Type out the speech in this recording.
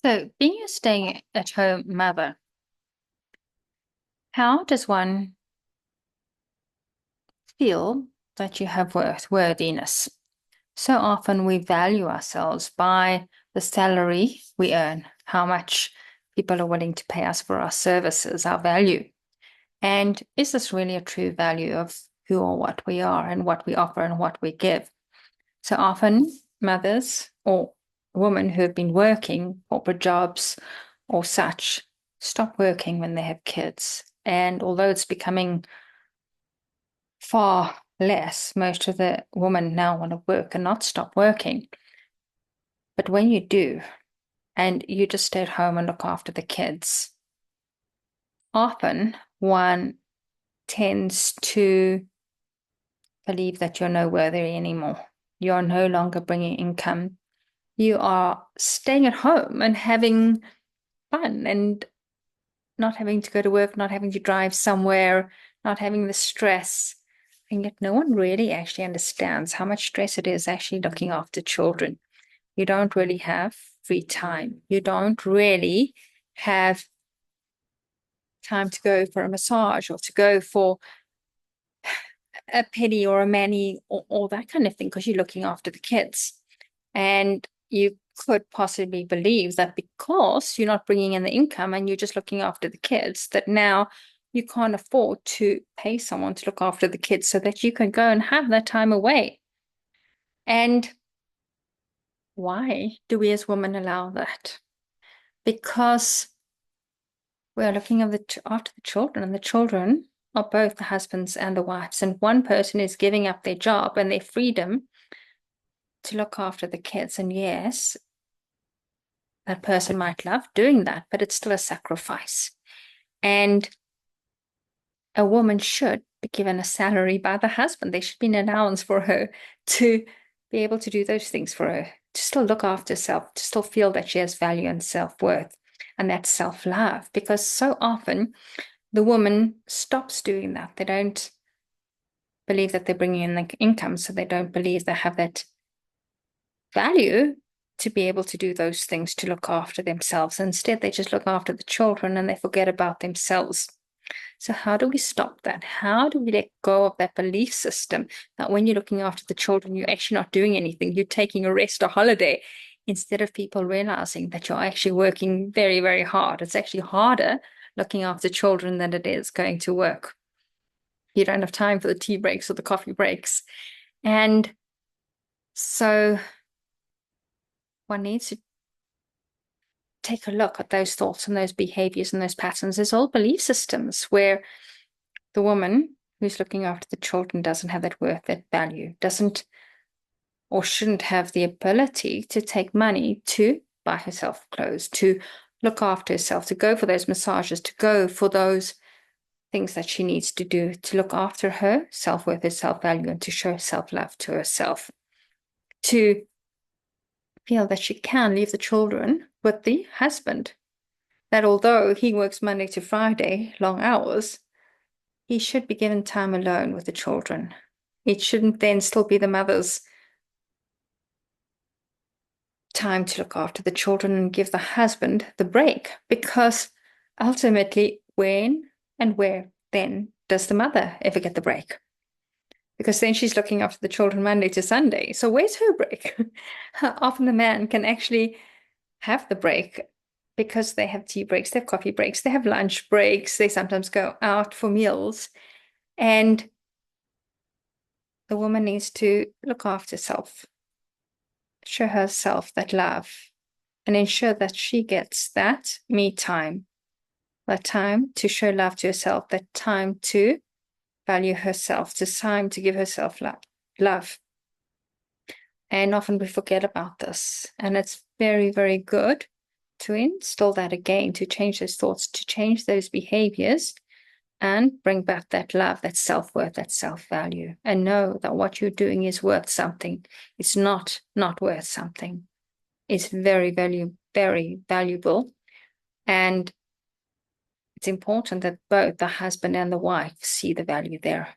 So, being a staying-at-home mother, how does one feel that you have worthiness? So often we value ourselves by the salary we earn, how much people are willing to pay us for our services, our value. And is this really a true value of who or what we are and what we offer and what we give? So often mothers or women who have been working corporate jobs or such stop working when they have kids. And although it's becoming far less, most of the women now want to work and not stop working. But when you do, and you just stay at home and look after the kids, often one tends to believe that you're no worthy anymore. You're no longer bringing income. You are staying at home and having fun and not having to go to work, not having to drive somewhere, not having the stress. And yet, no one really actually understands how much stress it is actually looking after children. You don't really have free time. You don't really have time to go for a massage or to go for a pedi or a mani or that kind of thing because you're looking after the kids. And you could possibly believe that because you're not bringing in the income and you're just looking after the kids, that now you can't afford to pay someone to look after the kids so that you can go and have that time away. And why do we as women allow that? Because we're looking after the children, and the children are both the husbands and the wives. And one person is giving up their job and their freedom to look after the kids. And yes, that person might love doing that, but it's still a sacrifice. And a woman should be given a salary by the husband. There should be an allowance for her to be able to do those things for her, to still look after herself, to still feel that she has value and self-worth. And that's self-love, because so often the woman stops doing that. They don't believe that they're bringing in the income, so they don't believe they have that value to be able to do those things to look after themselves. Instead, they just look after the children and they forget about themselves. So, how do we stop that? How do we let go of that belief system that when you're looking after the children, you're actually not doing anything? You're taking a rest or holiday instead of people realizing that you're actually working very, very hard. It's actually harder looking after children than it is going to work. You don't have time for the tea breaks or the coffee breaks. And so one needs to take a look at those thoughts and those behaviors and those patterns. There's all belief systems where the woman who's looking after the children doesn't have that worth, that value, doesn't or shouldn't have the ability to take money to buy herself clothes, to look after herself, to go for those massages, to go for those things that she needs to do to look after her self-worth, her self-value, and to show self-love to herself, to feel that she can leave the children with the husband, that although he works Monday to Friday, long hours, he should be given time alone with the children. It shouldn't then still be the mother's time to look after the children and give the husband the break, because ultimately, when and where then does the mother ever get the break? Because then she's looking after the children Monday to Sunday. So where's her break? Often the man can actually have the break because they have tea breaks, they have coffee breaks, they have lunch breaks, they sometimes go out for meals. And the woman needs to look after herself, show herself that love, and ensure that she gets that me time, that time to show love to herself, that time to value herself, the time to give herself love. And often we forget about this. And it's very, very good to instill that again, to change those thoughts, to change those behaviors, and bring back that love, that self-worth, that self-value, and know that what you're doing is worth something. It's not worth something. It's very very valuable. And it's important that both the husband and the wife see the value there.